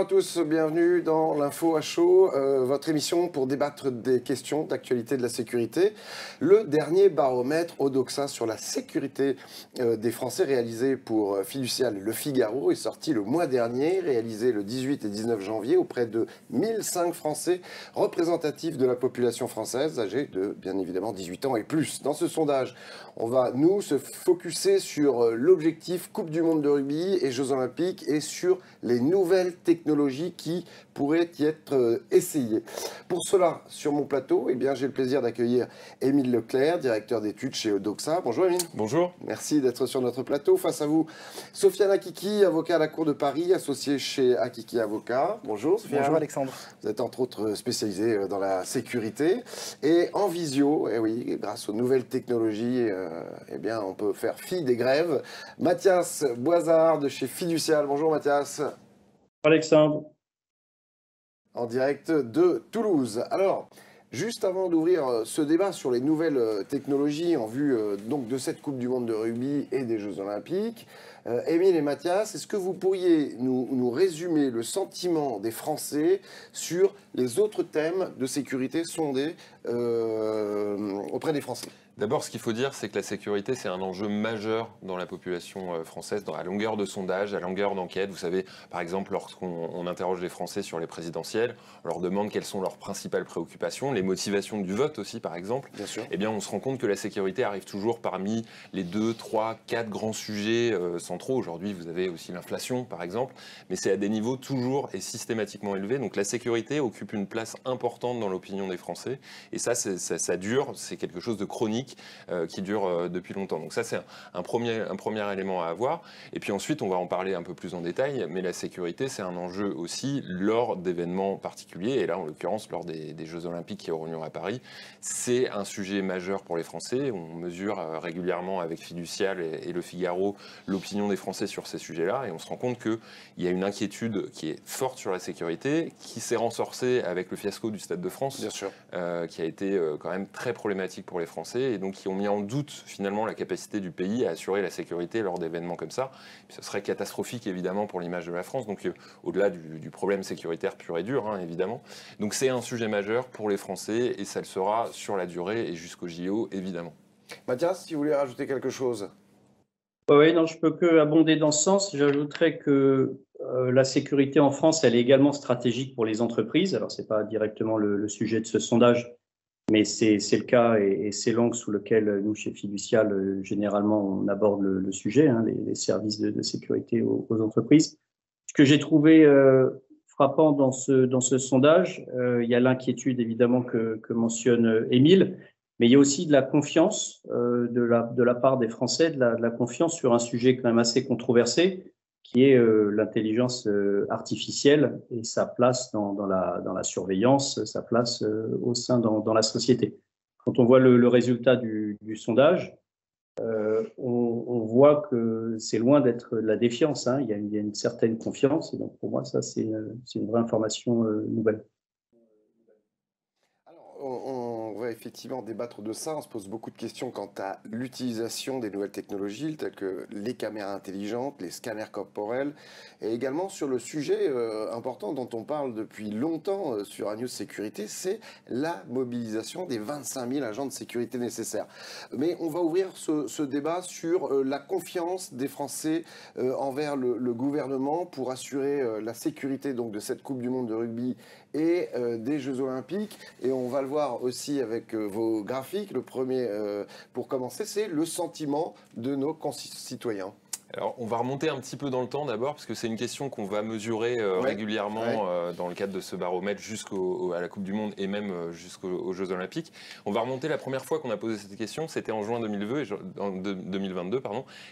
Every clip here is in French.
à tous, bienvenue dans l'Info à chaud, votre émission pour débattre des questions d'actualité de la sécurité. Le dernier baromètre Odoxa sur la sécurité des Français réalisé pour Fiducial Le Figaro est sorti le mois dernier, réalisé le 18 et 19 janvier auprès de 1005 Français représentatifs de la population française âgée de, bien évidemment, 18 ans et plus. Dans ce sondage, on va, nous, se focuser sur l'objectif Coupe du Monde de rugby et Jeux Olympiques et sur les nouvelles technologies qui pourraient y être essayées. Pour cela, sur mon plateau, eh bien, j'ai le plaisir d'accueillir Émile Leclerc, directeur d'études chez Odoxa. Bonjour Émile. Bonjour. Merci d'être sur notre plateau. Face à vous, Sofiane Akiki, avocat à la Cour de Paris, associé chez Akiki Avocat. Bonjour Sofiane. Bonjour Alexandre. Vous êtes entre autres spécialisé dans la sécurité. Et en visio, eh oui, grâce aux nouvelles technologies, eh bien, on peut faire fi des grèves. Mathias Boisard de chez Fiducial. Bonjour Mathias. Alexandre. En direct de Toulouse. Alors, juste avant d'ouvrir ce débat sur les nouvelles technologies en vue donc de cette Coupe du Monde de rugby et des Jeux Olympiques, Émile et Mathias, est-ce que vous pourriez nous résumer le sentiment des Français sur les autres thèmes de sécurité sondés auprès des Français ? D'abord, ce qu'il faut dire, c'est que la sécurité, c'est un enjeu majeur dans la population française, à longueur de sondage, à longueur d'enquête. Vous savez, par exemple, lorsqu'on interroge les Français sur les présidentielles, on leur demande quelles sont leurs principales préoccupations, les motivations du vote aussi, par exemple. Bien sûr. Eh bien, on se rend compte que la sécurité arrive toujours parmi les 2, 3, 4 grands sujets centraux. Aujourd'hui, vous avez aussi l'inflation, par exemple, mais c'est à des niveaux toujours et systématiquement élevés. Donc la sécurité occupe une place importante dans l'opinion des Français. Et ça dure, c'est quelque chose de chronique qui dure depuis longtemps. Donc ça, c'est un premier élément à avoir. Et puis ensuite, on va en parler un peu plus en détail, mais la sécurité, c'est un enjeu aussi lors d'événements particuliers. Et là, en l'occurrence, lors des Jeux Olympiques qui auront lieu à Paris, c'est un sujet majeur pour les Français. On mesure régulièrement avec Fiducial et Le Figaro l'opinion des Français sur ces sujets-là. Et on se rend compte qu'il y a une inquiétude qui est forte sur la sécurité, qui s'est renforcée avec le fiasco du Stade de France, Bien sûr. qui a été quand même très problématique pour les Français. Et donc qui ont mis en doute finalement la capacité du pays à assurer la sécurité lors d'événements comme ça. Puis ce serait catastrophique évidemment pour l'image de la France, donc au-delà du problème sécuritaire pur et dur, hein, évidemment. Donc c'est un sujet majeur pour les Français et ça le sera sur la durée et jusqu'au JO évidemment. Mathias, si vous voulez rajouter quelque chose. Oui, non, je peux que abonder dans ce sens. J'ajouterais que la sécurité en France, elle est également stratégique pour les entreprises. Alors, ce n'est pas directement le sujet de ce sondage, mais c'est le cas et c'est l'angle sous lequel nous, chez Fiducial, généralement, on aborde le sujet, hein, les services de sécurité aux entreprises. Ce que j'ai trouvé frappant dans ce sondage, il y a l'inquiétude évidemment que mentionne Émile, mais il y a aussi de la confiance de la part des Français, de la confiance sur un sujet quand même assez controversé, qui est l'intelligence artificielle et sa place dans la surveillance, sa place au sein dans la société. Quand on voit le résultat du sondage, on voit que c'est loin d'être la défiance, hein. Il y a une certaine confiance, et donc pour moi, ça, c'est une vraie information nouvelle. Alors, on va effectivement débattre de ça. On se pose beaucoup de questions quant à l'utilisation des nouvelles technologies, telles que les caméras intelligentes, les scanners corporels, et également sur le sujet important dont on parle depuis longtemps sur News Sécurité, c'est la mobilisation des 25 000 agents de sécurité nécessaires. Mais on va ouvrir ce débat sur la confiance des Français envers le gouvernement pour assurer la sécurité donc, de cette Coupe du Monde de rugby et des Jeux Olympiques. Et on va le voir aussi avec vos graphiques. Le premier, pour commencer, c'est le sentiment de nos concitoyens. Alors, on va remonter un petit peu dans le temps d'abord, parce que c'est une question qu'on va mesurer régulièrement dans le cadre de ce baromètre jusqu'à la Coupe du Monde et même jusqu'aux Jeux Olympiques. On va remonter la première fois qu'on a posé cette question, c'était en juin 2022,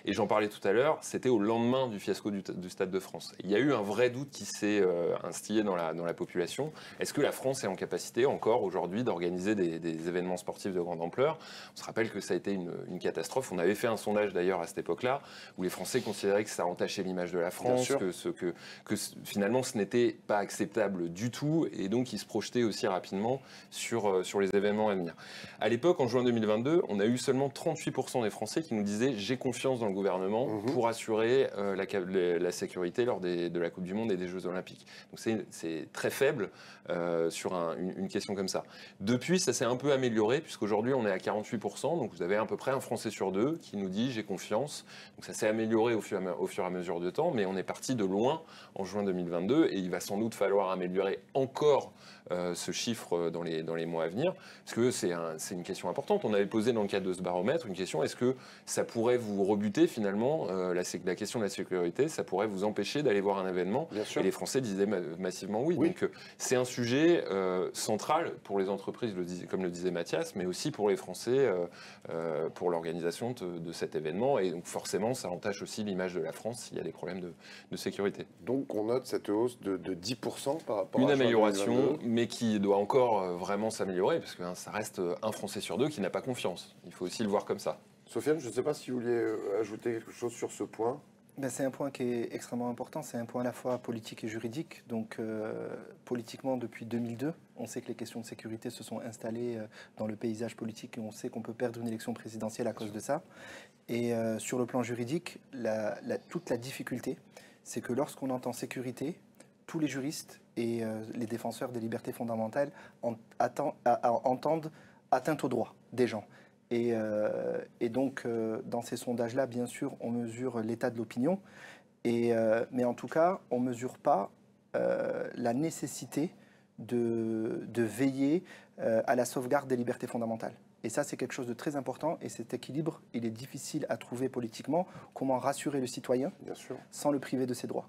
et j'en parlais tout à l'heure, c'était au lendemain du fiasco du Stade de France. Il y a eu un vrai doute qui s'est instillé dans la population. Est-ce que la France est en capacité encore aujourd'hui d'organiser des événements sportifs de grande ampleur ? On se rappelle que ça a été une catastrophe. On avait fait un sondage d'ailleurs à cette époque-là, où les Français Français considéraient que ça entachait l'image de la France, que finalement ce n'était pas acceptable du tout, et donc ils se projetaient aussi rapidement sur les événements à venir. À l'époque, en juin 2022, on a eu seulement 38% des Français qui nous disaient « j'ai confiance dans le gouvernement pour assurer la sécurité lors de la Coupe du Monde et des Jeux Olympiques ». Donc c'est très faible sur une question comme ça. Depuis, ça s'est un peu amélioré, puisqu'aujourd'hui on est à 48%, donc vous avez à peu près un Français sur deux qui nous dit « j'ai confiance ». Donc ça s'est amélioré au fur et à mesure de temps, mais on est parti de loin en juin 2022, et il va sans doute falloir améliorer encore ce chiffre dans les mois à venir, parce que c'est une question importante. On avait posé dans le cadre de ce baromètre une question, est-ce que ça pourrait vous rebuter finalement, la question de la sécurité, ça pourrait vous empêcher d'aller voir un événement? Et les Français disaient massivement oui. Donc c'est un sujet central pour les entreprises, comme le disait Mathias, mais aussi pour les Français, pour l'organisation de cet événement, et donc forcément ça entache aussi l'image de la France s'il y a des problèmes de sécurité. Donc on note cette hausse de 10% par rapport à une amélioration, mais qui doit encore vraiment s'améliorer, parce que ça reste un Français sur deux qui n'a pas confiance. Il faut aussi le voir comme ça. Sofiane, je ne sais pas si vous vouliez ajouter quelque chose sur ce point. Ben, c'est un point qui est extrêmement important, c'est un point à la fois politique et juridique. Donc politiquement, depuis 2002, on sait que les questions de sécurité se sont installées dans le paysage politique, et on sait qu'on peut perdre une élection présidentielle à cause de ça. Et sur le plan juridique, toute la difficulté, c'est que lorsqu'on entend sécurité, tous les juristes et les défenseurs des libertés fondamentales entendent atteinte aux droits des gens. Et donc, dans ces sondages-là, bien sûr, on mesure l'état de l'opinion, mais en tout cas, on ne mesure pas la nécessité de veiller à la sauvegarde des libertés fondamentales. Et ça, c'est quelque chose de très important, et cet équilibre, il est difficile à trouver politiquement. Comment rassurer le citoyen sans le priver de ses droits?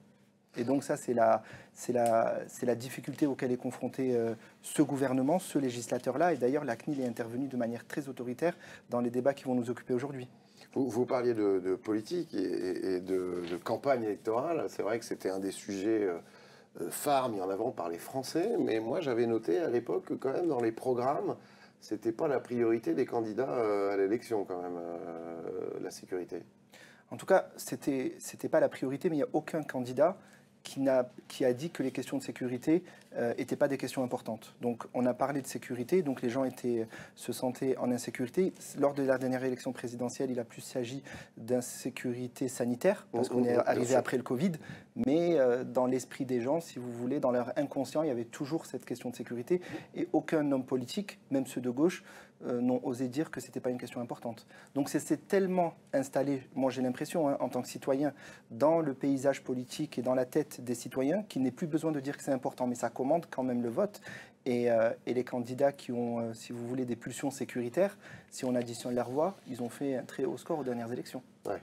Et donc ça, c'est la difficulté auquel est confronté ce gouvernement, ce législateur-là. Et d'ailleurs, la CNIL est intervenue de manière très autoritaire dans les débats qui vont nous occuper aujourd'hui. Vous parliez de politique et de campagne électorale. C'est vrai que c'était un des sujets phares mis en avant par les Français. Mais moi, j'avais noté à l'époque que quand même dans les programmes, c'était pas la priorité des candidats à l'élection quand même, la sécurité. En tout cas, c'était pas la priorité, mais il n'y a aucun candidat qui a dit que les questions de sécurité n'étaient pas des questions importantes. Donc on a parlé de sécurité, donc les gens se sentaient en insécurité. Lors de la dernière élection présidentielle, il a plus s'agi d'insécurité sanitaire, parce qu'on est arrivé après le Covid, mais dans l'esprit des gens, si vous voulez, dans leur inconscient, il y avait toujours cette question de sécurité, et aucun homme politique, même ceux de gauche, n'ont osé dire que ce n'était pas une question importante. Donc c'est tellement installé, moi j'ai l'impression, en tant que citoyen, dans le paysage politique et dans la tête des citoyens, qu'il n'est plus besoin de dire que c'est important, mais ça commande quand même le vote. Et les candidats qui ont, si vous voulez, des pulsions sécuritaires, si on additionne leurs voix, ils ont fait un très haut score aux dernières élections. Ouais.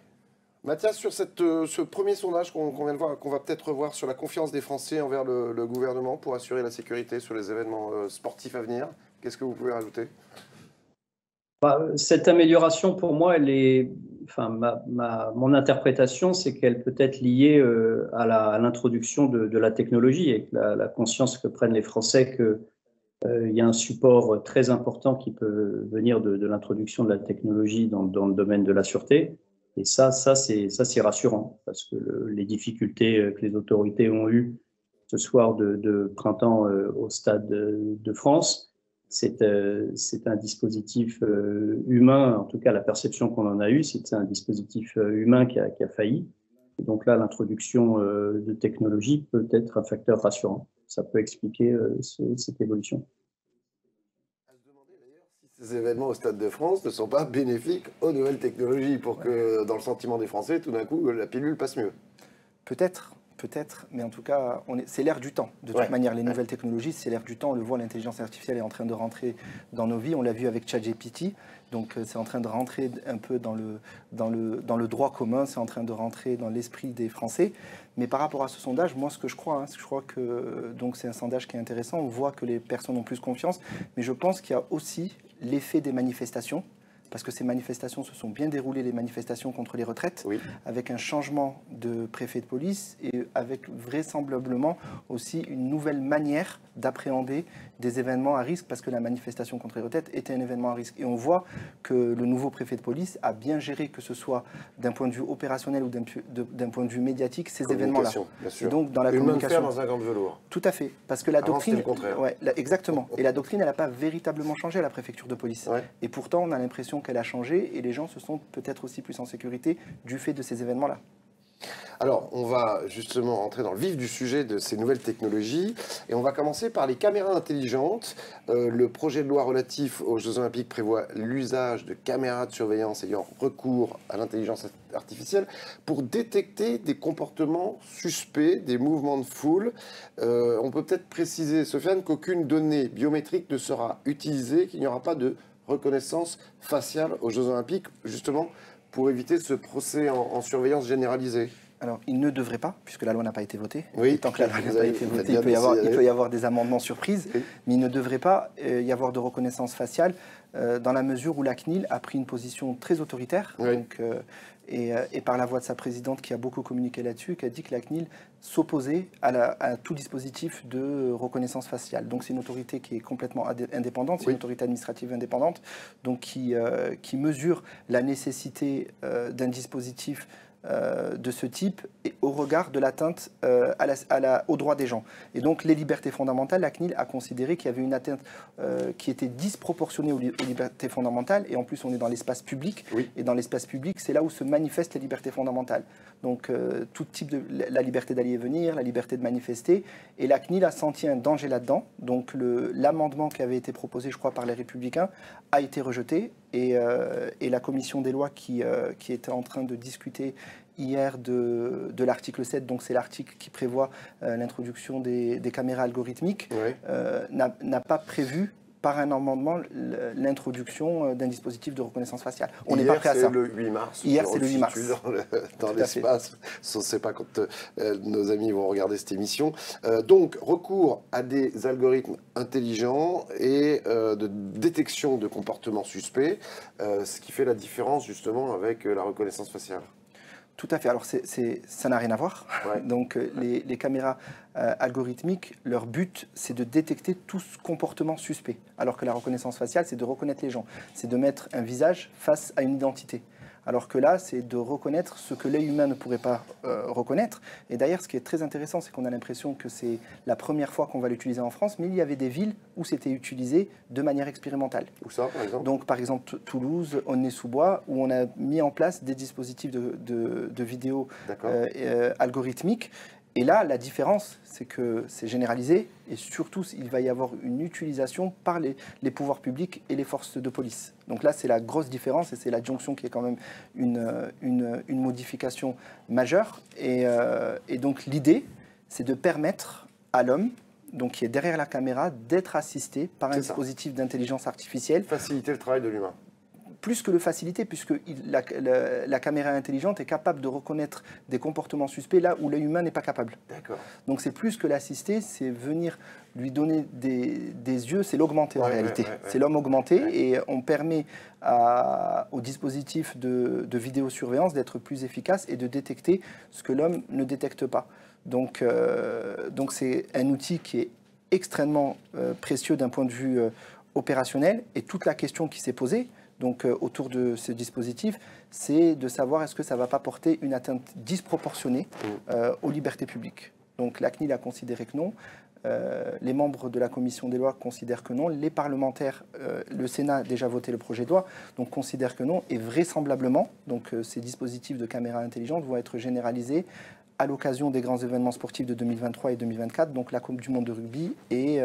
Mathias, sur ce premier sondage qu'on vient de voir, qu'on va peut-être revoir sur la confiance des Français envers le gouvernement pour assurer la sécurité sur les événements sportifs à venir, qu'est-ce que vous pouvez rajouter ? Cette amélioration, pour moi, elle est, mon interprétation, c'est qu'elle peut être liée à l'introduction de la technologie, et la conscience que prennent les Français qu'il y a un support très important qui peut venir de l'introduction de la technologie dans le domaine de la sûreté. Et ça c'est rassurant, parce que les difficultés que les autorités ont eues ce soir de printemps au Stade de France, c'est un dispositif humain, en tout cas la perception qu'on en a eue, c'est un dispositif humain qui a failli. Et donc là, l'introduction de technologie peut être un facteur rassurant. Ça peut expliquer cette évolution. À se demander d'ailleurs si ces événements au Stade de France ne sont pas bénéfiques aux nouvelles technologies, pour que dans le sentiment des Français, tout d'un coup, la pilule passe mieux. Peut-être, mais en tout cas, c'est l'ère du temps. De toute manière, les nouvelles technologies, c'est l'ère du temps. On le voit, l'intelligence artificielle est en train de rentrer dans nos vies. On l'a vu avec ChatGPT. Donc, c'est en train de rentrer un peu dans le droit commun. C'est en train de rentrer dans l'esprit des Français. Mais par rapport à ce sondage, moi, ce que je crois que c'est un sondage qui est intéressant. On voit que les personnes ont plus confiance. Mais je pense qu'il y a aussi l'effet des manifestations. Parce que ces manifestations se sont bien déroulées, les manifestations contre les retraites, avec un changement de préfet de police et avec vraisemblablement aussi une nouvelle manière d'appréhender des événements à risque parce que la manifestation contre les retraites était un événement à risque. Et on voit que le nouveau préfet de police a bien géré, que ce soit d'un point de vue opérationnel ou d'un point de vue médiatique, ces événements-là. Et donc dans la une main de communication, fer dans un gant de velours. Tout à fait, parce que la Avant, doctrine, c'était le contraire. ouais, exactement. Et la doctrine, elle n'a pas véritablement changé à la préfecture de police. Ouais. Et pourtant, on a l'impression qu'elle a changé et les gens se sont peut-être aussi plus en sécurité du fait de ces événements-là. Alors, on va justement entrer dans le vif du sujet de ces nouvelles technologies et on va commencer par les caméras intelligentes. Le projet de loi relatif aux Jeux Olympiques prévoit l'usage de caméras de surveillance ayant recours à l'intelligence artificielle pour détecter des comportements suspects, des mouvements de foule. On peut peut-être préciser, Sofiane, qu'aucune donnée biométrique ne sera utilisée, qu'il n'y aura pas de reconnaissance faciale aux Jeux Olympiques, justement pour éviter ce procès en surveillance généralisée. Alors, il ne devrait pas, puisque la loi n'a pas été votée. Oui, et tant que la loi n'a pas été votée, il peut y avoir des amendements surprises, oui. mais il ne devrait pas y avoir de reconnaissance faciale dans la mesure où la CNIL a pris une position très autoritaire, Oui. donc, et par la voix de sa présidente qui a beaucoup communiqué là-dessus, qui a dit que la CNIL s'opposait à tout dispositif de reconnaissance faciale. Donc c'est une autorité qui est complètement indépendante, c'est Oui. une autorité administrative indépendante, donc qui mesure la nécessité d'un dispositif de ce type et au regard de l'atteinte aux droits des gens. Et donc les libertés fondamentales, la CNIL a considéré qu'il y avait une atteinte qui était disproportionnée aux libertés fondamentales, et en plus on est dans l'espace public, Oui. et dans l'espace public c'est là où se manifestent les libertés fondamentales. Donc tout type de la liberté d'aller et venir, la liberté de manifester, et la CNIL a senti un danger là-dedans. Donc l'amendement qui avait été proposé, je crois, par les Républicains a été rejeté, et la commission des lois qui était en train de discuter hier de l'article 7, donc c'est l'article qui prévoit l'introduction des caméras algorithmiques, Oui. n'a pas prévu par un amendement l'introduction d'un dispositif de reconnaissance faciale. On n'est pas prêt à ça. Hier, c'est le 8 mars. Hier, c'est le 8 mars. Dans l'espace. On ne sait pas quand nos amis vont regarder cette émission. Donc, recours à des algorithmes intelligents et de détection de comportements suspects, ce qui fait la différence justement avec la reconnaissance faciale. Tout à fait. Alors, ça n'a rien à voir. Ouais. Donc, les caméras algorithmiques, leur but, c'est de détecter tout comportement suspect. Alors que la reconnaissance faciale, c'est de reconnaître les gens. C'est de mettre un visage face à une identité. Alors que là, c'est de reconnaître ce que l'œil humain ne pourrait pas reconnaître. Et d'ailleurs, ce qui est très intéressant, c'est qu'on a l'impression que c'est la première fois qu'on va l'utiliser en France, mais il y avait des villes où c'était utilisé de manière expérimentale. Où ça, par exemple? Donc, par exemple, Toulouse, Aulnay-sous-Bois, où on a mis en place des dispositifs de vidéo algorithmiques. Et là, la différence, c'est que c'est généralisé et surtout, il va y avoir une utilisation par les pouvoirs publics et les forces de police. Donc là, c'est la grosse différence et c'est l'adjonction qui est quand même une modification majeure. Et donc l'idée, c'est de permettre à l'homme, donc qui est derrière la caméra, d'être assisté par un dispositif d'intelligence artificielle. Faciliter le travail de l'humain. Plus que le faciliter, puisque la caméra intelligente est capable de reconnaître des comportements suspects là où l'œil humain n'est pas capable. D'accord. Donc c'est plus que l'assister, c'est venir lui donner des yeux, c'est l'augmenter en réalité. C'est l'homme augmenté, et on permet au dispositif de vidéosurveillance d'être plus efficace et de détecter ce que l'homme ne détecte pas. Donc c'est un outil qui est extrêmement précieux d'un point de vue opérationnel, et toute la question qui s'est posée donc, autour de ce dispositif, c'est de savoir est-ce que ça ne va pas porter une atteinte disproportionnée aux libertés publiques. Donc la CNIL a considéré que non, les membres de la commission des lois considèrent que non, les parlementaires, le Sénat a déjà voté le projet de loi, donc considèrent que non, et vraisemblablement, donc, ces dispositifs de caméras intelligentes vont être généralisés à l'occasion des grands événements sportifs de 2023 et 2024, donc la Coupe du Monde de rugby et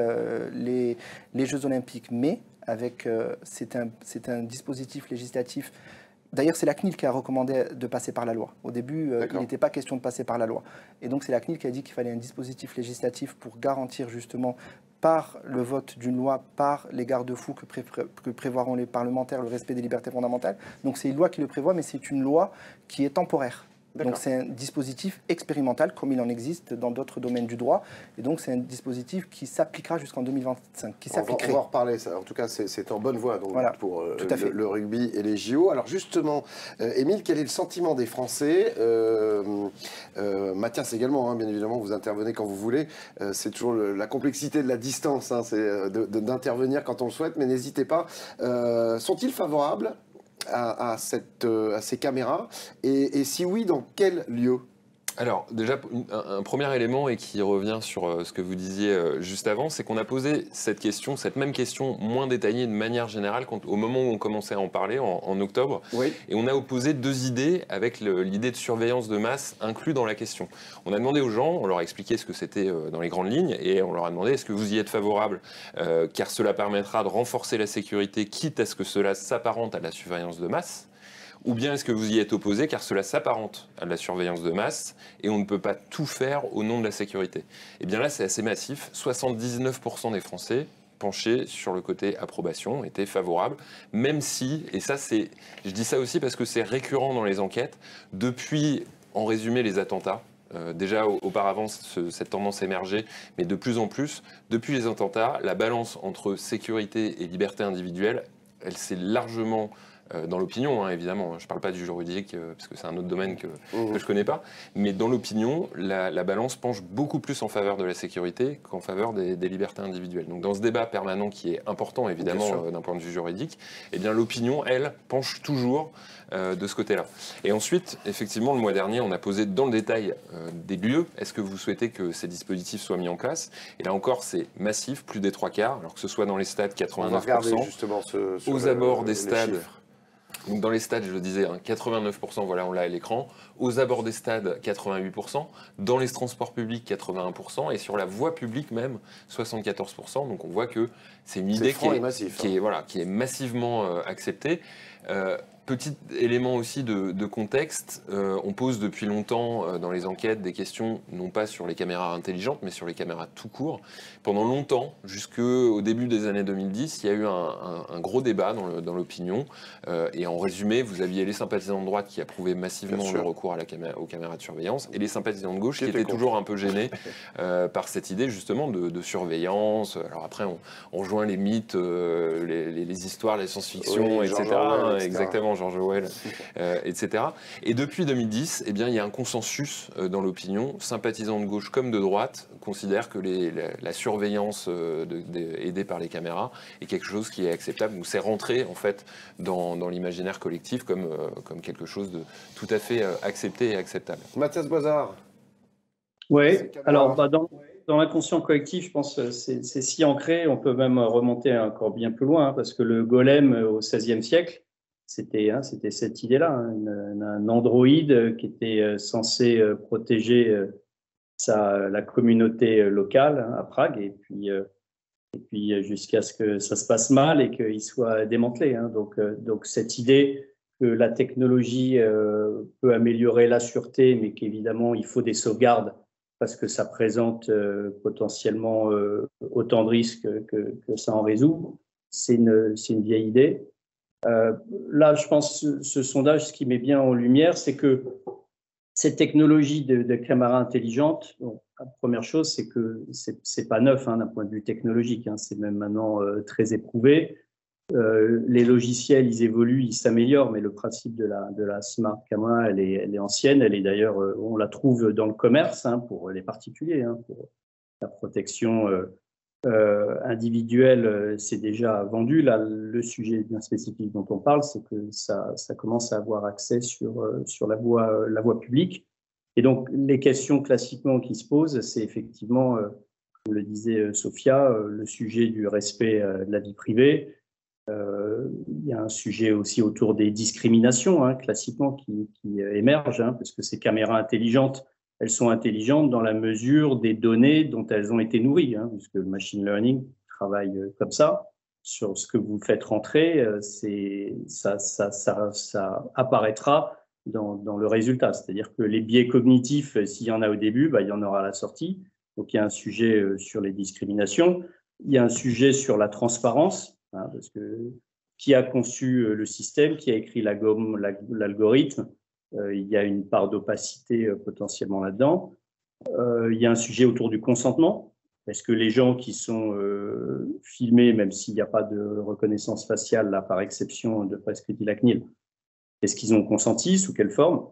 les Jeux Olympiques. Mais c'est un dispositif législatif. D'ailleurs, c'est la CNIL qui a recommandé de passer par la loi. Au début, il n'était pas question de passer par la loi. Et donc, c'est la CNIL qui a dit qu'il fallait un dispositif législatif pour garantir justement, par le vote d'une loi, par les garde-fous que prévoiront les parlementaires, le respect des libertés fondamentales. Donc, c'est une loi qui le prévoit, mais c'est une loi qui est temporaire. Donc c'est un dispositif expérimental comme il en existe dans d'autres domaines du droit. Et donc c'est un dispositif qui s'appliquera jusqu'en 2025. On va en reparler, ça. En tout cas c'est en bonne voie donc, voilà, pour le rugby et les JO. Alors justement, Émile, quel est le sentiment des Français Mathias également, hein, bien évidemment, vous intervenez quand vous voulez. C'est toujours la complexité de la distance, hein, c'est d'intervenir quand on le souhaite, mais n'hésitez pas. Sont-ils favorables à ces caméras et si oui, dans quel lieu? Alors déjà, un premier élément et qui revient sur ce que vous disiez juste avant, c'est qu'on a posé cette même question moins détaillée de manière générale au moment où on commençait à en parler en octobre. Oui. Et on a opposé deux idées avec l'idée de surveillance de masse inclus dans la question. On a demandé aux gens, on leur a expliqué ce que c'était dans les grandes lignes et on leur a demandé est-ce que vous y êtes favorable car cela permettra de renforcer la sécurité quitte à ce que cela s'apparente à la surveillance de masse. Ou bien est-ce que vous y êtes opposé car cela s'apparente à de la surveillance de masse et on ne peut pas tout faire au nom de la sécurité? Et bien là, c'est assez massif. 79% des Français penchés sur le côté approbation étaient favorables, même si, et ça c'est, je dis ça aussi parce que c'est récurrent dans les enquêtes, depuis, en résumé, les attentats. Déjà auparavant, cette tendance émergeait, mais de plus en plus, depuis les attentats, la balance entre sécurité et liberté individuelle, elle s'est largement dans l'opinion, hein, évidemment, je ne parle pas du juridique parce que c'est un autre domaine que je ne connais pas, mais dans l'opinion, la balance penche beaucoup plus en faveur de la sécurité qu'en faveur des libertés individuelles. Donc dans ce débat permanent qui est important, évidemment, d'un point de vue juridique, eh bien l'opinion, elle, penche toujours de ce côté-là. Et ensuite, effectivement, le mois dernier, on a posé dans le détail des lieux. Est-ce que vous souhaitez que ces dispositifs soient mis en place? Et là encore, c'est massif, plus des 3/4, alors que ce soit dans les stades, 89%, on va regarder justement aux abords des stades. Chiffres. Donc dans les stades, je le disais, hein, 89%, voilà, on l'a à l'écran. Aux abords des stades, 88%. Dans les transports publics, 81%. Et sur la voie publique même, 74%. Donc on voit que c'est une idée qui est massivement acceptée. Petit élément aussi de contexte, on pose depuis longtemps dans les enquêtes des questions, non pas sur les caméras intelligentes, mais sur les caméras tout court. Pendant longtemps, jusqu'au début des années 2010, il y a eu un gros débat dans l'opinion. Et en résumé, vous aviez les sympathisants de droite qui approuvaient massivement le recours aux caméras de surveillance, et les sympathisants de gauche qui étaient toujours un peu gênés par cette idée justement de surveillance. Alors après, on rejoint les mythes, les histoires, les science-fiction, etc. Exactement. George Orwell, etc. Et depuis 2010, eh bien, il y a un consensus dans l'opinion. Sympathisants de gauche comme de droite considèrent que la surveillance aidée par les caméras est quelque chose qui est acceptable. Donc c'est rentré en fait dans l'imaginaire collectif comme quelque chose de tout à fait accepté et acceptable. Mathias Boisard. Oui, alors dans l'inconscient collectif, je pense que c'est si ancré, on peut même remonter encore bien plus loin, hein, parce que le golem au XVIe siècle, c'était cette idée-là, hein, un androïde qui était censé protéger la communauté locale, hein, à Prague, et puis jusqu'à ce que ça se passe mal et qu'il soit démantelé. Hein. Donc cette idée que la technologie peut améliorer la sûreté, mais qu'évidemment il faut des sauvegardes parce que ça présente potentiellement autant de risques que ça en résout, c'est une vieille idée. Là, je pense ce sondage, ce qui met bien en lumière, c'est que cette technologie de caméra intelligente, bon, la première chose, c'est que c'est pas neuf hein, d'un point de vue technologique, hein, c'est même maintenant très éprouvé. Les logiciels, ils évoluent, ils s'améliorent, mais le principe de la smart camera, elle est ancienne. Elle est d'ailleurs, on la trouve dans le commerce hein, pour les particuliers, hein, pour la protection individuelle, c'est déjà vendu. Là, le sujet bien spécifique dont on parle, c'est que ça commence à avoir accès sur la voie publique. Et donc, les questions classiquement qui se posent, c'est effectivement, comme le disait Sophia, le sujet du respect de la vie privée. Il y a un sujet aussi autour des discriminations, hein, classiquement, qui émergent, hein, parce que ces caméras intelligentes, elles sont intelligentes dans la mesure des données dont elles ont été nourries, hein, puisque le machine learning travaille comme ça. Sur ce que vous faites rentrer, ça apparaîtra dans le résultat. C'est-à-dire que les biais cognitifs, s'il y en a au début, il y en aura à la sortie. Donc il y a un sujet sur les discriminations. Il y a un sujet sur la transparence, hein, parce que qui a conçu le système, qui a écrit l'algorithme, il y a une part d'opacité potentiellement là-dedans. Il y a un sujet autour du consentement. Est-ce que les gens qui sont filmés, même s'il n'y a pas de reconnaissance faciale, là, par exception de ce que dit la CNIL, est-ce qu'ils ont consenti, sous quelle forme?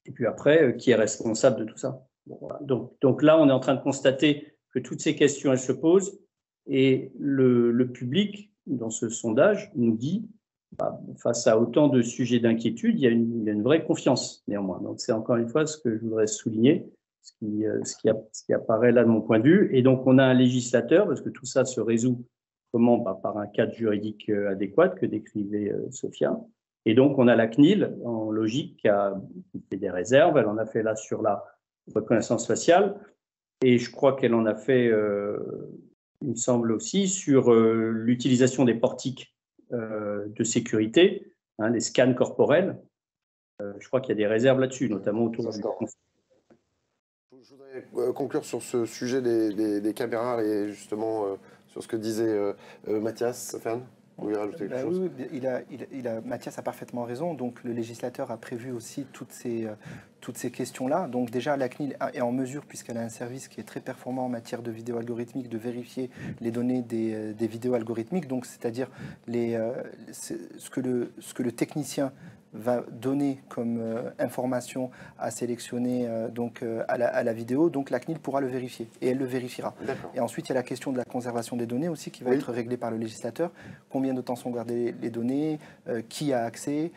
Et puis après, qui est responsable de tout ça? Bon, voilà. Donc là, on est en train de constater que toutes ces questions, elles se posent, et le public, dans ce sondage, nous dit, face à autant de sujets d'inquiétude, il y a une vraie confiance, néanmoins. Donc c'est encore une fois ce que je voudrais souligner, ce qui apparaît là de mon point de vue. Et donc on a un législateur, parce que tout ça se résout comment? Par un cadre juridique adéquat que décrivait Sophia. Et donc on a la CNIL, en logique, qui fait des réserves. Elle en a fait là sur la reconnaissance faciale. Et je crois qu'elle en a fait, il me semble aussi, sur l'utilisation des portiques de sécurité, hein, les scans corporels. Je crois qu'il y a des réserves là-dessus, notamment autour du... Je voudrais conclure sur ce sujet des caméras et justement sur ce que disait Mathias. Fern, vous voulez rajouter quelque chose? Oui, Mathias a parfaitement raison. Donc le législateur a prévu aussi toutes ces questions-là. Donc déjà, la CNIL est en mesure, puisqu'elle a un service qui est très performant en matière de vidéo algorithmique, de vérifier les données des vidéos algorithmiques. Donc c'est-à-dire ce que le technicien va donner comme information à sélectionner à la vidéo, donc la CNIL pourra le vérifier et elle le vérifiera. Et ensuite, il y a la question de la conservation des données aussi qui va être réglée par le législateur. Combien de temps sont gardées les données, qui a accès,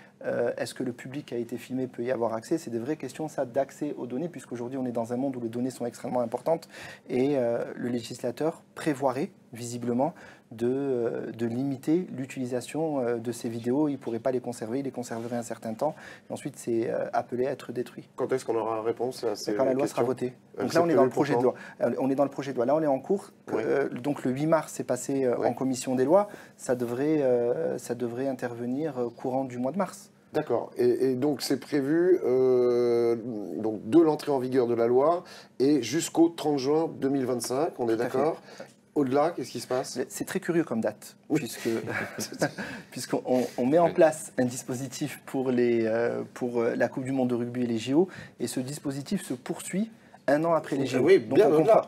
est-ce que le public qui a été filmé peut y avoir accès? C'est des vraies questions, ça, d'accès aux données, puisqu'aujourd'hui on est dans un monde où les données sont extrêmement importantes et le législateur prévoirait visiblement de limiter l'utilisation de ces vidéos. Il ne pourrait pas les conserver, il les conserverait un certain temps. Et ensuite, c'est appelé à être détruit. Quand est-ce qu'on aura une réponse à ces Quand la loi sera votée. Donc là, on est dans le projet de loi. On est dans le projet de loi. Là, on est en cours. Donc le 8 mars, c'est passé en commission des lois. Ça devrait intervenir courant du mois de mars. D'accord. Et donc c'est prévu donc de l'entrée en vigueur de la loi et jusqu'au 30 juin 2025, on est d'accord? Au-delà, qu'est-ce qui se passe? C'est très curieux comme date, puisqu'on met en place un dispositif pour la Coupe du Monde de rugby et les JO, et ce dispositif se poursuit un an après les JO. Oui, donc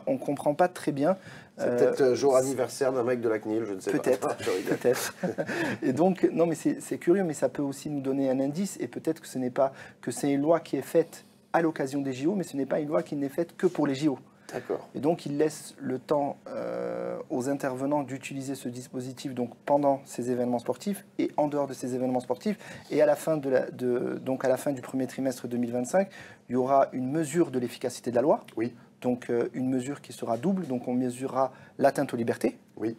on ne comprend pas très bien. C'est peut-être jour anniversaire d'un mec de la CNIL, je ne sais pas. Peut-être. Et donc, non, mais c'est curieux, mais ça peut aussi nous donner un indice, et peut-être que ce n'est pas que c'est une loi qui est faite à l'occasion des JO, mais ce n'est pas une loi qui n'est faite que pour les JO. Et donc, il laisse le temps aux intervenants d'utiliser ce dispositif donc, pendant ces événements sportifs et en dehors de ces événements sportifs. Et à la fin, donc à la fin du premier trimestre 2025, il y aura une mesure de l'efficacité de la loi. Oui. Donc, une mesure qui sera double. Donc, on mesurera l'atteinte aux libertés. Oui.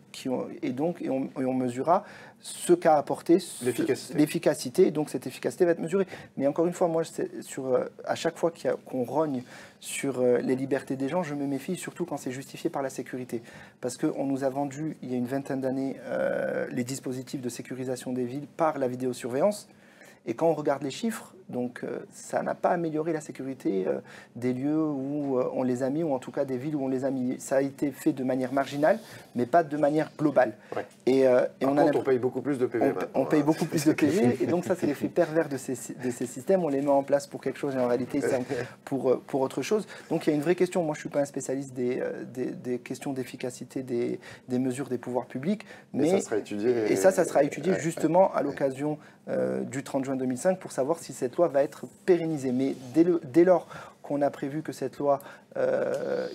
Et on mesurera ce qu'a apporté l'efficacité. Donc, cette efficacité va être mesurée. Mais encore une fois, moi, à chaque fois qu'on rogne sur les libertés des gens, je me méfie, surtout quand c'est justifié par la sécurité. Parce qu'on nous a vendu, il y a une vingtaine d'années, les dispositifs de sécurisation des villes par la vidéosurveillance. Et quand on regarde les chiffres, donc ça n'a pas amélioré la sécurité des lieux où on les a mis, ou en tout cas des villes où on les a mis. Ça a été fait de manière marginale, mais pas de manière globale. Ouais. Et on paye beaucoup plus de PV. On paye beaucoup plus de PV, et donc ça, c'est l'effet pervers de ces systèmes. On les met en place pour quelque chose, et en réalité, ils servent pour autre chose. Donc il y a une vraie question. Moi, je ne suis pas un spécialiste des questions d'efficacité des mesures des pouvoirs publics, mais ça sera étudié. Et ça sera étudié justement à l'occasion du 30 juin 2005 pour savoir si cette loi va être pérennisée. Mais dès lors qu'on a prévu que cette loi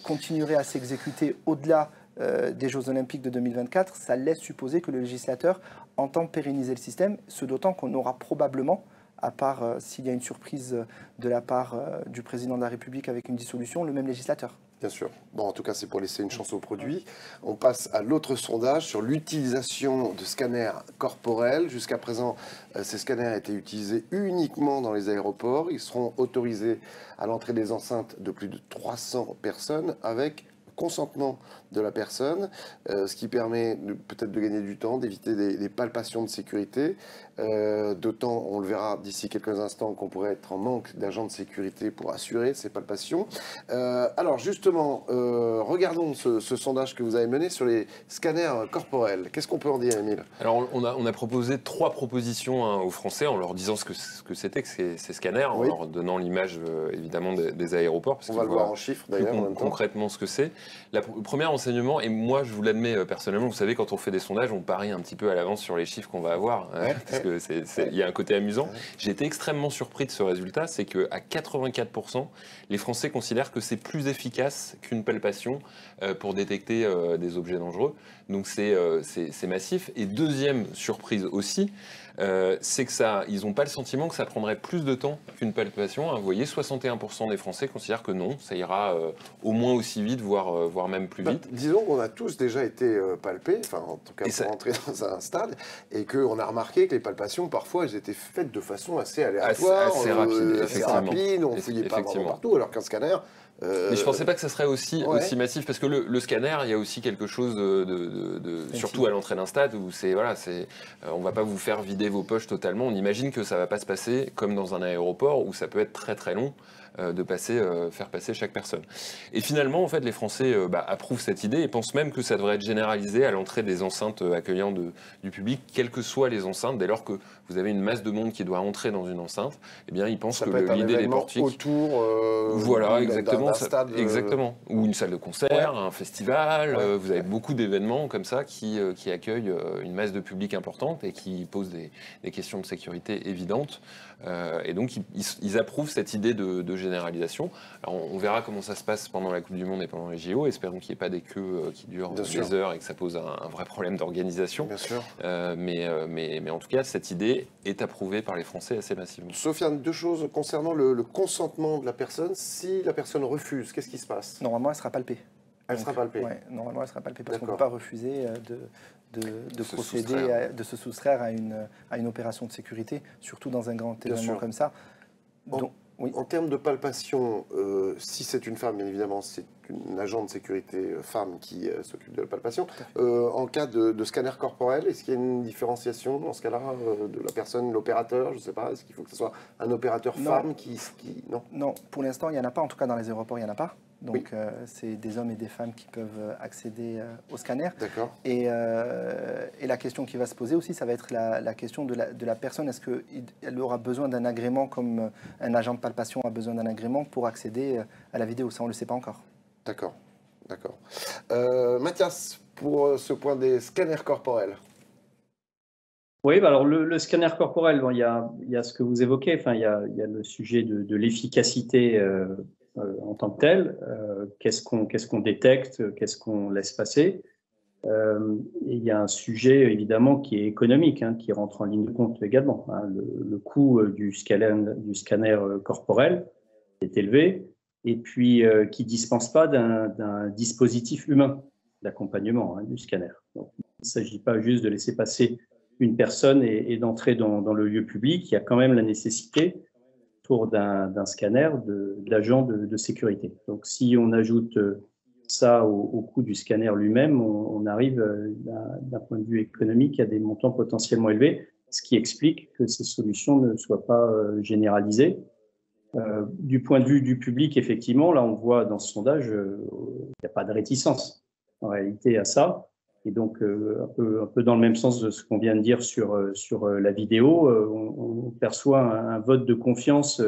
continuerait à s'exécuter au-delà des Jeux Olympiques de 2024, ça laisse supposer que le législateur entend pérenniser le système, ce d'autant qu'on aura probablement, à part s'il y a une surprise de la part du président de la République avec une dissolution, le même législateur. Bien sûr. Bon, en tout cas, c'est pour laisser une chance au produit. On passe à l'autre sondage sur l'utilisation de scanners corporels. Jusqu'à présent, ces scanners étaient utilisés uniquement dans les aéroports. Ils seront autorisés à l'entrée des enceintes de plus de 300 personnes avec consentement de la personne, ce qui permet peut-être de gagner du temps, d'éviter des palpations de sécurité. D'autant, on le verra d'ici quelques instants, qu'on pourrait être en manque d'agents de sécurité pour assurer ces palpations. Alors justement, regardons ce sondage que vous avez mené sur les scanners corporels. Qu'est-ce qu'on peut en dire, Émile? Alors, on a proposé 3 propositions aux Français en leur disant ce que c'était que ces scanners, en Oui. leur donnant l'image évidemment des aéroports. Parce On va le voir en chiffres d'ailleurs en même temps. Concrètement ce que c'est. Le premier renseignement, et moi je vous l'admets personnellement, vous savez, quand on fait des sondages, on parie un petit peu à l'avance sur les chiffres qu'on va avoir, parce que il y a un côté amusant. J'ai été extrêmement surpris de ce résultat, c'est qu'à 84%, les Français considèrent que c'est plus efficace qu'une palpation pour détecter des objets dangereux. Donc c'est massif. Et deuxième surprise aussi, c'est que ils n'ont pas le sentiment que ça prendrait plus de temps qu'une palpation. Vous voyez, 61% des Français considèrent que non, ça ira au moins aussi vite, voire même plus vite. Disons qu'on a tous déjà été palpés, enfin en tout cas pour rentrer dans un stade, et qu'on a remarqué que les palpations, parfois, elles étaient faites de façon assez aléatoire, assez rapide, on ne fouillait pas vraiment partout, alors qu'un scanner... Mais je ne pensais pas que ça serait aussi massif, parce que le scanner, il y a aussi quelque chose surtout à l'entrée d'un stade, où on ne va pas vous faire vider vos poches totalement. On imagine que ça ne va pas se passer comme dans un aéroport, où ça peut être très très long de faire passer chaque personne. Et finalement, en fait, les Français approuvent cette idée et pensent même que ça devrait être généralisé à l'entrée des enceintes accueillant du public, quelles que soient les enceintes. Dès lors que vous avez une masse de monde qui doit entrer dans une enceinte, eh bien, ils pensent que l'idée des portiques autour, voilà, exactement, d'un stade, exactement, ou une salle de concert, un festival. Vous avez beaucoup d'événements comme ça qui accueillent une masse de public importante et qui posent des questions de sécurité évidentes. Et donc, ils approuvent cette idée de généralisation. Alors, on verra comment ça se passe pendant la Coupe du Monde et pendant les JO. Espérons qu'il n'y ait pas des queues qui durent des heures et que ça pose un vrai problème d'organisation. Bien sûr. Mais en tout cas, cette idée est approuvée par les Français assez massivement. Sofiane, 2 choses concernant le consentement de la personne. Si la personne refuse, qu'est-ce qui se passe? Normalement, elle sera palpée. Elle sera palpée. Oui, normalement, elle sera palpée parce qu'on ne peut pas refuser de se soustraire à une opération de sécurité, surtout dans un grand événement comme ça. Donc, oui. En termes de palpation, si c'est une femme, bien évidemment, c'est une agent de sécurité femme qui s'occupe de la palpation. En cas de scanner corporel, est-ce qu'il y a une différenciation dans ce cas-là de la personne, l'opérateur? Je ne sais pas, est-ce qu'il faut que ce soit un opérateur femme qui... Non. Non, pour l'instant, il n'y en a pas. En tout cas, dans les aéroports, il n'y en a pas. Donc, c'est des hommes et des femmes qui peuvent accéder au scanner. D'accord. Et la question qui va se poser aussi, ça va être la question de la personne. Est-ce qu'elle aura besoin d'un agrément comme un agent de palpation a besoin d'un agrément pour accéder à la vidéo? Ça, on ne le sait pas encore. D'accord. D'accord. Mathias, pour ce point des scanners corporels. Oui, alors le scanner corporel, il y a ce que vous évoquez, enfin, il y a le sujet de l'efficacité en tant que tel, qu'est-ce qu'on détecte, qu'est-ce qu'on laisse passer. Et il y a un sujet évidemment qui est économique, qui rentre en ligne de compte également. Le coût du scanner corporel est élevé et puis qui ne dispense pas d'un dispositif humain d'accompagnement du scanner. Donc, il ne s'agit pas juste de laisser passer une personne et d'entrer dans le lieu public. Il y a quand même la nécessité autour d'un scanner d'agents de sécurité. Donc, si on ajoute ça au coût du scanner lui-même, on arrive d'un point de vue économique à des montants potentiellement élevés, ce qui explique que ces solutions ne soient pas généralisées. Du point de vue du public, effectivement, là on voit dans ce sondage, il n'y a pas de réticence en réalité à ça. Et donc, un peu dans le même sens de ce qu'on vient de dire sur la vidéo, on perçoit un vote de confiance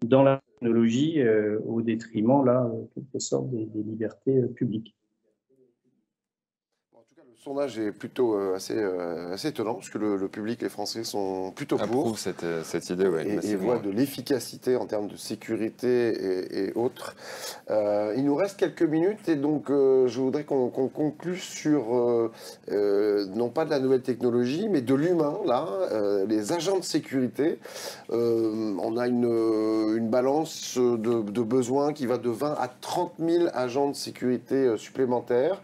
dans la technologie au détriment, là, en quelque sorte, des libertés publiques. En tout cas, le sondage est plutôt assez étonnant, parce que le public, les Français sont plutôt pour. Cette idée, et voient de l'efficacité en termes de sécurité et autres. Il nous reste quelques minutes, et donc je voudrais qu'on conclue sur, non pas de la nouvelle technologie, mais de l'humain, là, les agents de sécurité. On a une balance de besoins qui va de 20 à 30 000 agents de sécurité supplémentaires,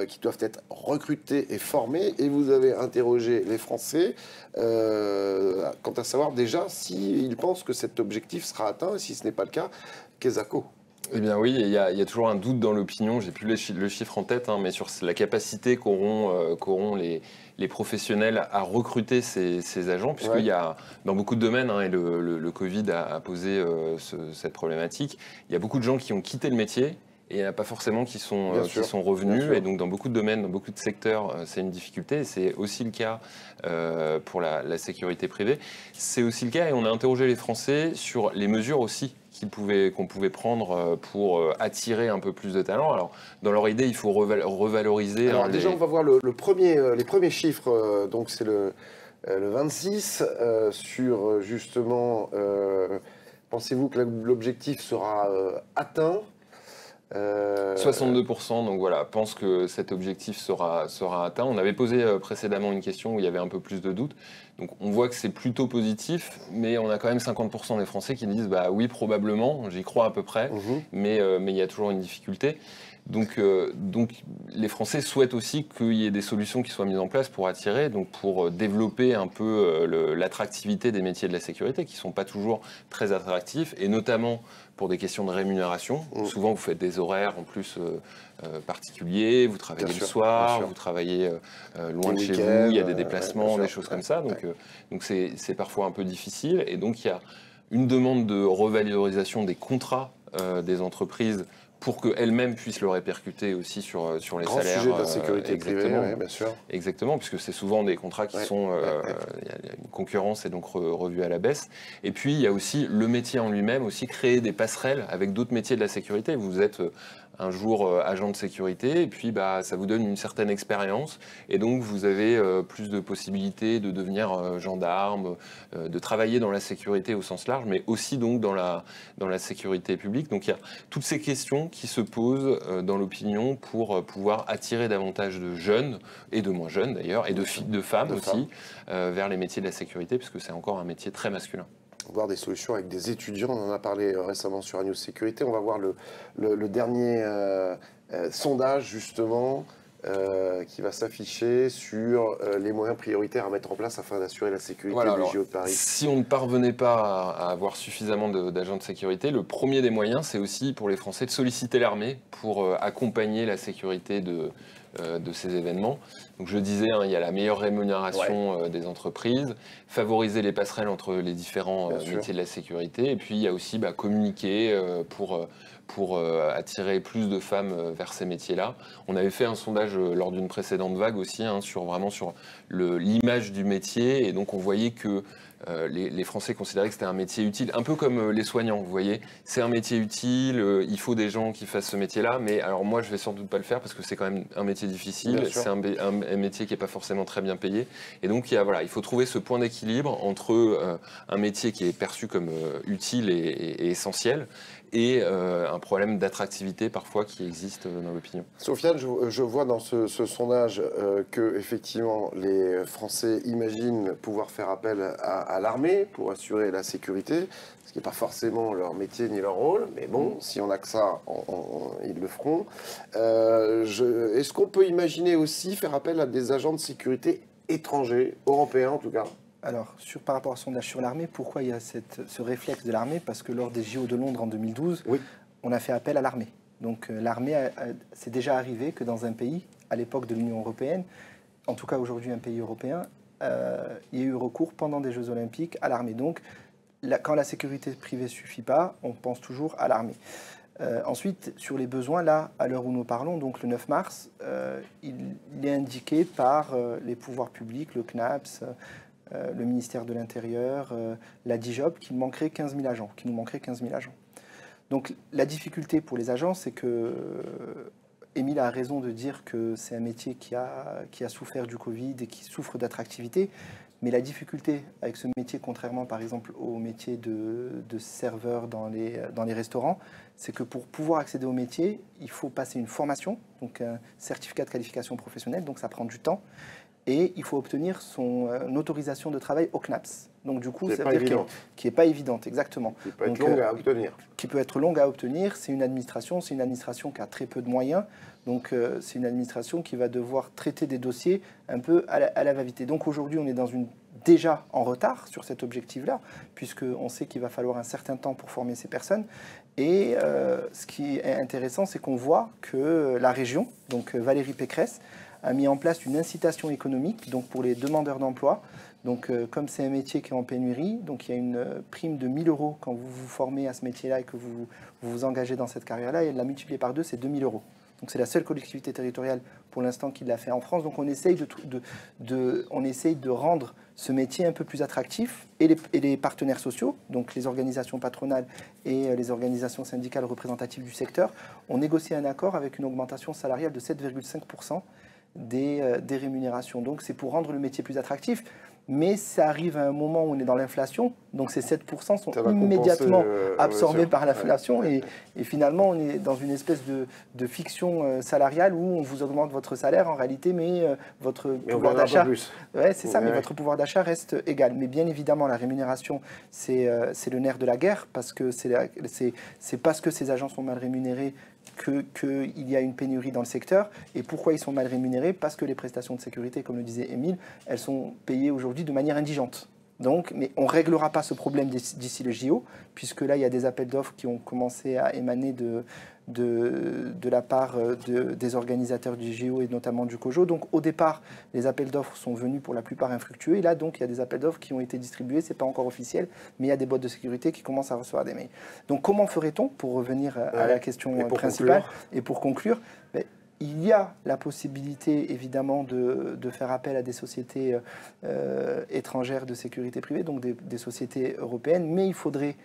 qui doivent être recrutés et formés, et vous avez interrogé les Français quant à savoir déjà s'ils pensent que cet objectif sera atteint, et si ce n'est pas le cas, Kesako. Eh bien oui, il y a toujours un doute dans l'opinion, j'ai plus le chiffre en tête, hein, mais sur la capacité qu'auront les professionnels à recruter ces agents, puisqu'il y a dans beaucoup de domaines, hein, et le Covid a posé cette problématique, il y a beaucoup de gens qui ont quitté le métier. Et il n'y en a pas forcément qui sont revenus. Et donc, dans beaucoup de domaines, dans beaucoup de secteurs, c'est une difficulté. Et c'est aussi le cas pour la sécurité privée. C'est aussi le cas, et on a interrogé les Français sur les mesures aussi qu'on pouvait prendre pour attirer un peu plus de talents. Alors, dans leur idée, il faut revaloriser. Alors, déjà, on va voir les premiers chiffres. Donc, c'est le 26 sur justement. Pensez-vous que l'objectif sera atteint? 62%, donc voilà, pensent que cet objectif sera atteint. On avait posé précédemment une question où il y avait un peu plus de doutes. Donc on voit que c'est plutôt positif, mais on a quand même 50% des Français qui disent bah oui, probablement, j'y crois à peu près, mais il y a toujours une difficulté. Donc les Français souhaitent aussi qu'il y ait des solutions qui soient mises en place pour attirer, donc pour développer un peu l'attractivité des métiers de la sécurité, qui ne sont pas toujours très attractifs, et notamment pour des questions de rémunération. Souvent, vous faites des horaires en plus particuliers, vous travaillez le soir, vous travaillez loin de chez vous, il y a des déplacements, des choses comme ça, donc c'est parfois un peu difficile, et donc il y a une demande de revalorisation des contrats des entreprises pour qu'elles-mêmes puissent le répercuter aussi sur les Grand salaires. Sujet de la sécurité privée, oui, bien sûr. Exactement, puisque c'est souvent des contrats qui sont... Il y a une concurrence et donc revue à la baisse. Et puis, il y a aussi le métier en lui-même, aussi créer des passerelles avec d'autres métiers de la sécurité. Vous êtes un jour agent de sécurité, et puis ça vous donne une certaine expérience, et donc vous avez plus de possibilités de devenir gendarme, de travailler dans la sécurité au sens large, mais aussi donc dans la sécurité publique. Donc il y a toutes ces questions qui se posent dans l'opinion pour pouvoir attirer davantage de jeunes, et de moins jeunes d'ailleurs, et de femmes aussi, vers les métiers de la sécurité, puisque c'est encore un métier très masculin. Voir des solutions avec des étudiants. On en a parlé récemment sur News Sécurité. On va voir le dernier sondage, justement, qui va s'afficher sur les moyens prioritaires à mettre en place afin d'assurer la sécurité des JO de Paris. Si on ne parvenait pas à avoir suffisamment d'agents de sécurité, le premier des moyens, c'est aussi pour les Français de solliciter l'armée pour accompagner la sécurité de ces événements. Donc je disais, hein, il y a la meilleure rémunération des entreprises, favoriser les passerelles entre les différents métiers de la sécurité, et puis il y a aussi communiquer pour attirer plus de femmes vers ces métiers-là. On avait fait un sondage lors d'une précédente vague aussi, hein, sur l'image du métier, et donc on voyait que les Français considéraient que c'était un métier utile, un peu comme les soignants, vous voyez. C'est un métier utile, il faut des gens qui fassent ce métier-là, mais alors moi je vais sans doute pas le faire parce que c'est quand même un métier difficile, c'est un métier qui n'est pas forcément très bien payé. Et donc il faut trouver ce point d'équilibre entre un métier qui est perçu comme utile et essentiel, et un problème d'attractivité parfois qui existe dans l'opinion. Sofiane, je vois dans ce sondage que effectivement les Français imaginent pouvoir faire appel à l'armée pour assurer la sécurité, ce qui n'est pas forcément leur métier ni leur rôle, mais bon, si on n'a que ça, ils le feront. Est-ce qu'on peut imaginer aussi faire appel à des agents de sécurité étrangers, européens en tout cas? Alors, par rapport au sondage sur l'armée, pourquoi il y a ce réflexe de l'armée? Parce que lors des JO de Londres en 2012, on a fait appel à l'armée. Donc l'armée, c'est déjà arrivé que dans un pays, à l'époque de l'Union européenne, en tout cas aujourd'hui un pays européen, il y a eu recours pendant des Jeux olympiques à l'armée. Donc quand la sécurité privée ne suffit pas, on pense toujours à l'armée. Ensuite, sur les besoins, là, à l'heure où nous parlons, donc le 9 mars, il est indiqué par les pouvoirs publics, le CNAPS, le ministère de l'Intérieur, la DIJOB, qu'il manquerait 15 000 agents, qu'il nous manquerait 15 000 agents. Donc la difficulté pour les agents, c'est que Émile a raison de dire que c'est un métier qui a souffert du Covid et qui souffre d'attractivité, mais la difficulté avec ce métier, contrairement par exemple au métier de serveur dans les restaurants, c'est que pour pouvoir accéder au métier, il faut passer une formation, donc un certificat de qualification professionnelle, donc ça prend du temps. Et il faut obtenir son autorisation de travail au CNAPS. Donc du coup, ça veut dire qui n'est pas évidente, exactement. Qui peut être longue à obtenir. Qui peut être longue à obtenir. C'est une administration qui a très peu de moyens. Donc c'est une administration qui va devoir traiter des dossiers un peu à la va-vite. Donc aujourd'hui, on est dans une déjà en retard sur cet objectif-là, puisqu'on sait qu'il va falloir un certain temps pour former ces personnes. Et ce qui est intéressant, c'est qu'on voit que la région, donc Valérie Pécresse, a mis en place une incitation économique donc pour les demandeurs d'emploi. Donc, comme c'est un métier qui est en pénurie, donc il y a une prime de 1 000 € quand vous vous formez à ce métier-là et que vous vous engagez dans cette carrière-là, et elle l'a multiplié par 2, c'est 2 000 €. Donc c'est la seule collectivité territoriale pour l'instant qui l'a fait en France. Donc on essaye de rendre ce métier un peu plus attractif, et les partenaires sociaux, donc les organisations patronales et les organisations syndicales représentatives du secteur, ont négocié un accord avec une augmentation salariale de 7,5% des rémunérations. Donc c'est pour rendre le métier plus attractif. Mais ça arrive à un moment où on est dans l'inflation, donc ces 7% sont immédiatement absorbés par l'inflation, et finalement on est dans une espèce de fiction salariale où on vous augmente votre salaire en réalité, mais votre pouvoir d'achat, c'est ça, mais votre pouvoir d'achat reste égal. Mais bien évidemment, la rémunération, c'est le nerf de la guerre, parce que c'est parce que ces agents sont mal rémunérés qu'il y a une pénurie dans le secteur. Et pourquoi ils sont mal rémunérés? Parce que les prestations de sécurité, comme le disait Émile, elles sont payées aujourd'hui de manière indigente. Donc, mais on ne réglera pas ce problème d'ici les JO, puisque là, il y a des appels d'offres qui ont commencé à émaner de la part des organisateurs du JO et notamment du COJO. Donc, au départ, les appels d'offres sont venus pour la plupart infructueux. Et là, donc, il y a des appels d'offres qui ont été distribués. Ce n'est pas encore officiel, mais il y a des boîtes de sécurité qui commencent à recevoir des mails. Donc, comment ferait-on, pour revenir à la question principale et pour conclure, il y a la possibilité, évidemment, de faire appel à des sociétés étrangères de sécurité privée, donc des sociétés européennes, mais il faudrait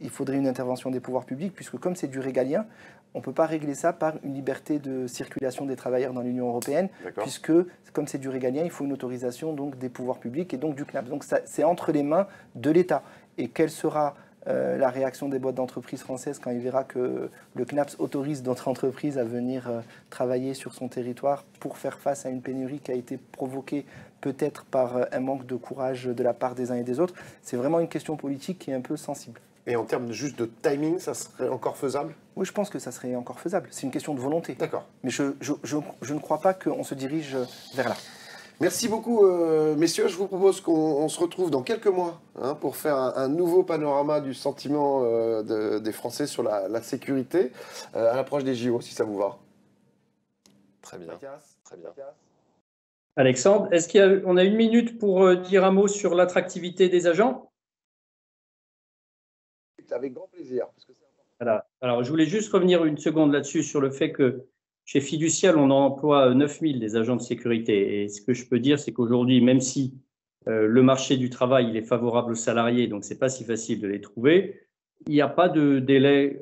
une intervention des pouvoirs publics, puisque comme c'est du régalien, on ne peut pas régler ça par une liberté de circulation des travailleurs dans l'Union européenne, puisque comme c'est du régalien, il faut une autorisation donc, des pouvoirs publics et donc du CNAPS. Donc c'est entre les mains de l'État. Et quelle sera la réaction des boîtes d'entreprises françaises quand il verra que le CNAPS autorise d'autres entreprises à venir travailler sur son territoire pour faire face à une pénurie qui a été provoquée peut-être par un manque de courage de la part des uns et des autres? C'est vraiment une question politique qui est un peu sensible. Et en termes juste de timing, ça serait encore faisable? Oui, je pense que ça serait encore faisable. C'est une question de volonté. D'accord. Mais je ne crois pas qu'on se dirige vers là. Merci beaucoup, messieurs. Je vous propose qu'on se retrouve dans quelques mois pour faire un nouveau panorama du sentiment des Français sur la sécurité à l'approche des JO, si ça vous va. Très bien. Très bien. Alexandre, est-ce qu'on a 1 minute pour dire un mot sur l'attractivité des agents? Avec grand plaisir. Voilà. Alors, je voulais juste revenir une seconde là-dessus sur le fait que chez Fiducial, on en emploie 9 000 des agents de sécurité. Et ce que je peux dire, c'est qu'aujourd'hui, même si le marché du travail il est favorable aux salariés, donc ce n'est pas si facile de les trouver, il n'y a pas de délai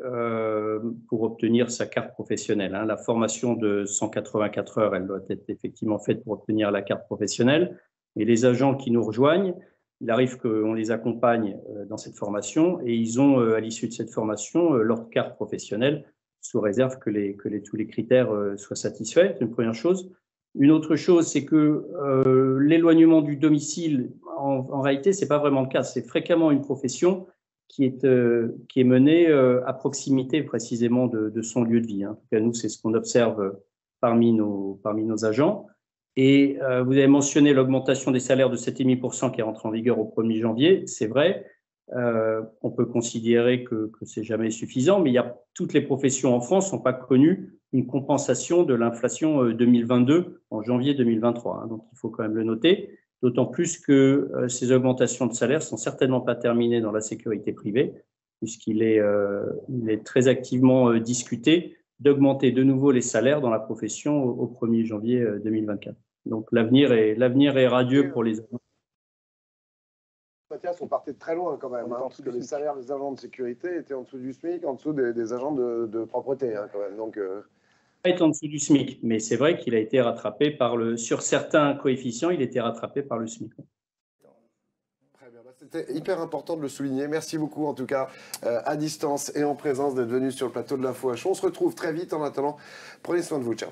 pour obtenir sa carte professionnelle. La formation de 184 heures, elle doit être effectivement faite pour obtenir la carte professionnelle. Et les agents qui nous rejoignent, il arrive qu'on les accompagne dans cette formation et ils ont, à l'issue de cette formation, leur carte professionnelle, sous réserve que tous les critères soient satisfaits. C'est une première chose. Une autre chose, c'est que l'éloignement du domicile, en réalité, ce n'est pas vraiment le cas. C'est fréquemment une profession qui est menée à proximité précisément de son lieu de vie. En tout cas, nous, c'est ce qu'on observe parmi nos agents. Et vous avez mentionné l'augmentation des salaires de 7,5% qui est rentrée en vigueur au 1er janvier. C'est vrai, on peut considérer que ce n'est jamais suffisant, mais toutes les professions en France n'ont pas connu une compensation de l'inflation 2022 en janvier 2023. Donc, il faut quand même le noter, d'autant plus que ces augmentations de salaires ne sont certainement pas terminées dans la sécurité privée, puisqu'il est très activement discuté d'augmenter de nouveau les salaires dans la profession au 1er janvier 2024. Donc l'avenir est radieux pour les agents. Mathias, on partait de très loin quand même, parce que les salaires des agents de sécurité étaient en dessous du SMIC, en dessous des agents de propreté quand même. Donc, est en dessous du SMIC, mais c'est vrai qu'il a été rattrapé sur certains coefficients, il a été rattrapé par le SMIC. Très bien, c'était hyper important de le souligner. Merci beaucoup en tout cas à distance et en présence d'être venu sur le plateau de l'Info à Chaud. On se retrouve très vite. En attendant, prenez soin de vous. Ciao.